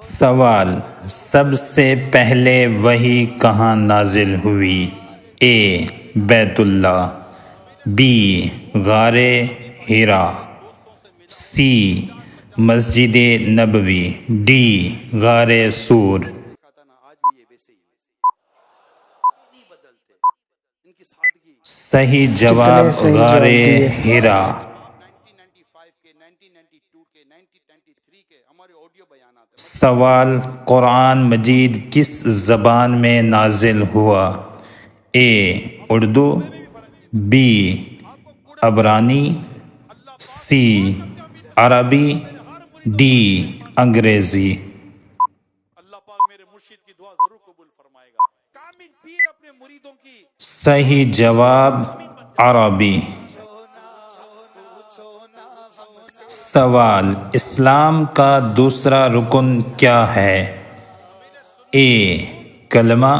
سوال: سب سے پہلے وحی کہاں نازل ہوئی؟ اے بیت اللہ، بی غار حرا، سی مسجد نبوی، ڈی غار سور۔ صحیح جواب کتنے صحیح غار جواب دیے؟ حرا۔ سوال: قرآن مجید کس زبان میں نازل ہوا؟ اے اردو، بی عبرانی، سی عربی، ڈی انگریزی۔ صحیح جواب عربی۔ سوال: اسلام کا دوسرا رکن کیا ہے؟ اے کلمہ،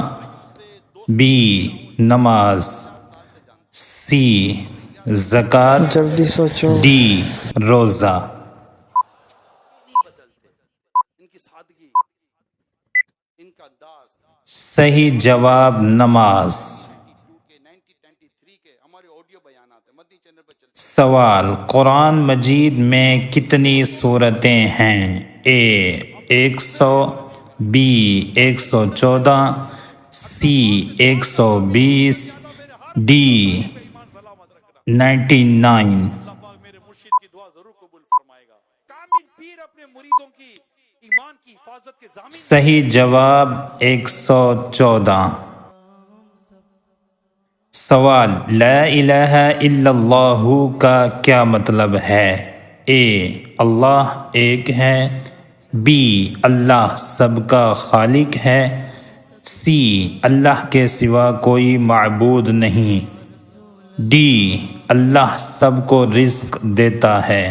بی نماز، سی زکوٰۃ، جلدی سوچو۔ ڈی روزہ۔ صحیح جواب نماز۔ سوال: قرآن مجید میں کتنی سورتیں ہیں؟ اے 100، بی 114، سی 120، ڈی 99۔ صحیح جواب 114۔ سوال: لا الہ الا اللہ کا کیا مطلب ہے؟ اے اللہ ایک ہے، بی اللہ سب کا خالق ہے، سی اللہ کے سوا کوئی معبود نہیں، ڈی اللہ سب کو رزق دیتا ہے۔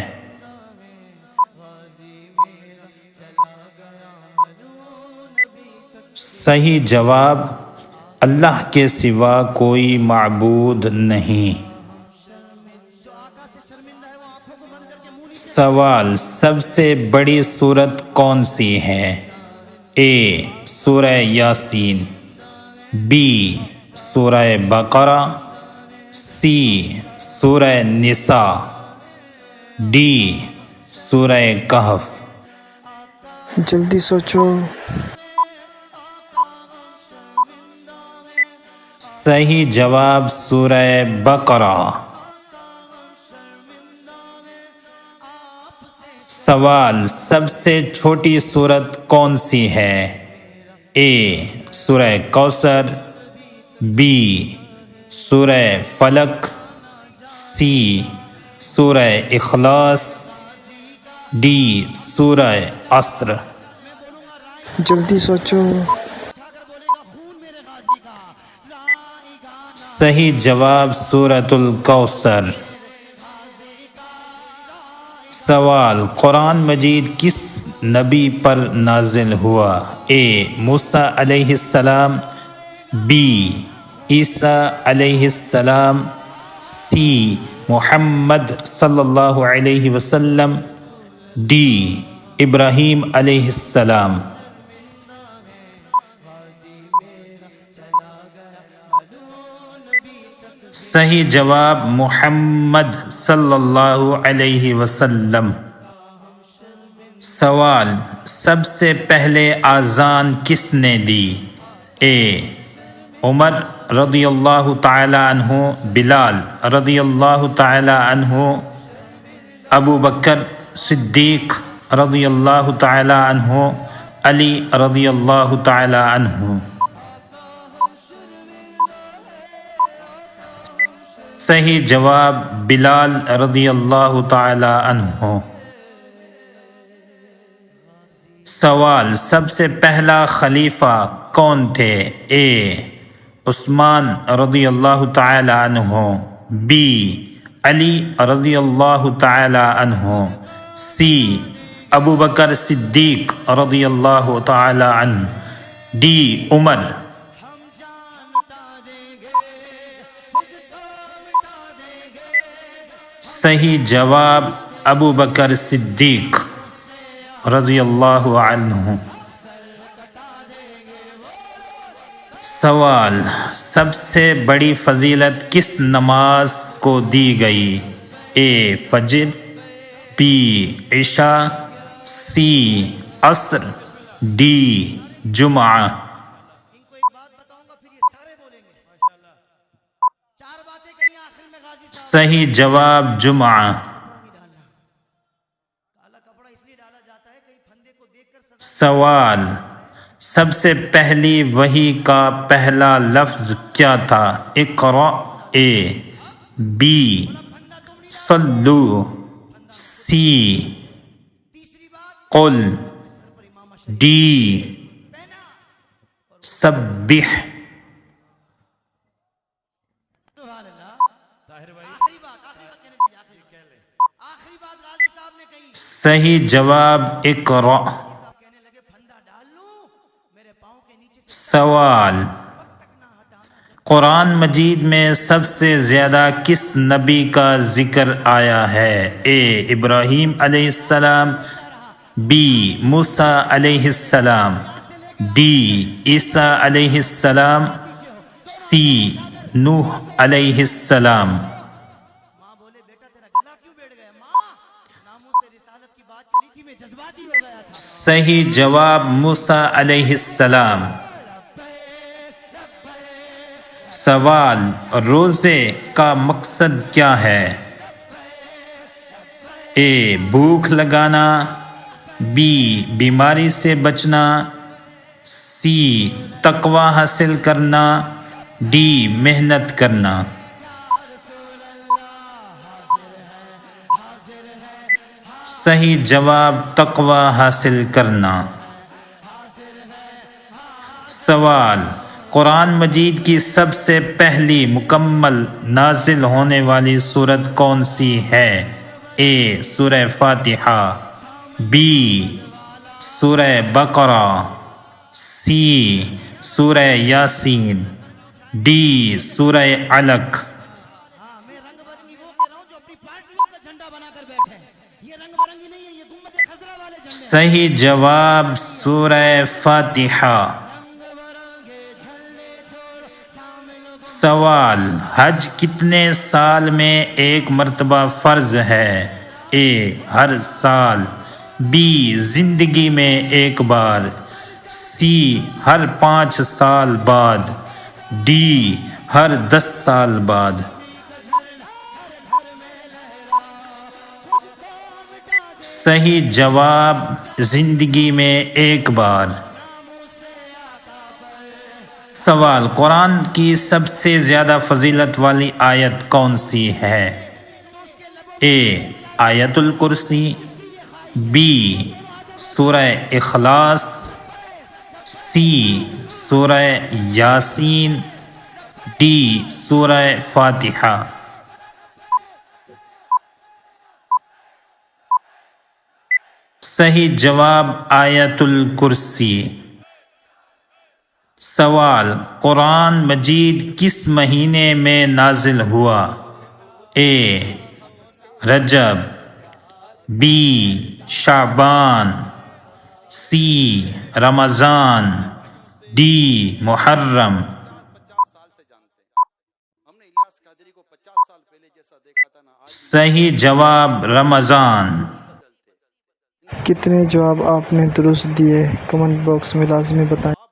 صحیح جواب اللہ کے سوا کوئی معبود نہیں۔ سوال: سب سے بڑی سورت کون سی ہے؟ اے سورہ یاسین، بی سورہ بقرہ، سی سورہ نساء، ڈی سورہ کہف۔ جلدی سوچو۔ صحیح جواب سورہ بقرہ۔ سوال: سب سے چھوٹی سورت کون سی ہے؟ اے سورہ کوثر، بی سورہ فلق، سی سورہ اخلاص، ڈی سورہ عصر۔ جلدی سوچو۔ صحیح جواب سورۃ الکوثر۔ سوال: قرآن مجید کس نبی پر نازل ہوا؟ اے موسیٰ علیہ السلام، بی عیسیٰ علیہ السلام، سی محمد صلی اللہ علیہ وسلم، ڈی ابراہیم علیہ السلام۔ صحیح جواب محمد صلی اللہ علیہ وسلم۔ سوال: سب سے پہلے اذان کس نے دی؟ اے عمر رضی اللہ تعالی عنہ، بلال رضی اللہ تعالی عنہ، ابو بکر صدیق رضی اللہ تعالی عنہ، علی رضی اللہ تعالی عنہ۔ صحیح جواب بلال رضی اللہ تعالی عنہ۔ سوال: سب سے پہلا خلیفہ کون تھے؟ اے عثمان رضی اللہ تعالی عنہ، بی علی رضی اللہ تعالی عنہ، سی ابو بکر صدیق رضی اللہ تعالی عنہ، ڈی عمر۔ صحیح جواب ابو بکر صدیق۔ رضی اللہ عنہ۔ سوال: سب سے بڑی فضیلت کس نماز کو دی گئی؟ اے فجر، بی عشاء، سی عصر، ڈی جمعہ۔ صحیح جواب جمعہ۔ سوال: سب سے پہلی وحی کا پہلا لفظ کیا تھا؟ اقرأ، اے بی صلو، سی قل، ڈی سبح۔ صحیح جواب اقرأ۔ سوال: قرآن مجید میں سب سے زیادہ کس نبی کا ذکر آیا ہے؟ اے ابراہیم علیہ السلام، بی موسیٰ علیہ السلام، ڈی عیسیٰ علیہ السلام، سی نوح علیہ السلام۔ صحیح جواب موسیٰ علیہ السلام۔ سوال: روزے کا مقصد کیا ہے؟ اے بھوک لگانا، بی بیماری سے بچنا، سی تقوی حاصل کرنا، ڈی محنت کرنا۔ صحیح جواب تقوی حاصل کرنا۔ سوال: قرآن مجید کی سب سے پہلی مکمل نازل ہونے والی سورت کون سی ہے؟ اے سورہ فاتحہ، بی سورہ بقرہ، سی سورہ یاسین، ڈی سورہ علق۔ صحیح جواب سورہ فاتحہ۔ سوال: حج کتنے سال میں ایک مرتبہ فرض ہے؟ اے ہر سال، بی زندگی میں ایک بار، سی ہر 5 سال بعد، ڈی ہر 10 سال بعد۔ صحیح جواب زندگی میں ایک بار۔ سوال: قرآن کی سب سے زیادہ فضیلت والی آیت کون سی ہے؟ اے آیت الکرسی، بی سورہ اخلاص، سی سورہ یاسین، ڈی سورہ فاتحہ۔ صحیح جواب آیت الکرسی۔ سوال: قرآن مجید کس مہینے میں نازل ہوا؟ اے رجب، بی شعبان، سی رمضان، ڈی محرم۔ صحیح جواب رمضان۔ کتنے جواب آپ نے درست دیے کمنٹ باکس میں لازمی بتائیں۔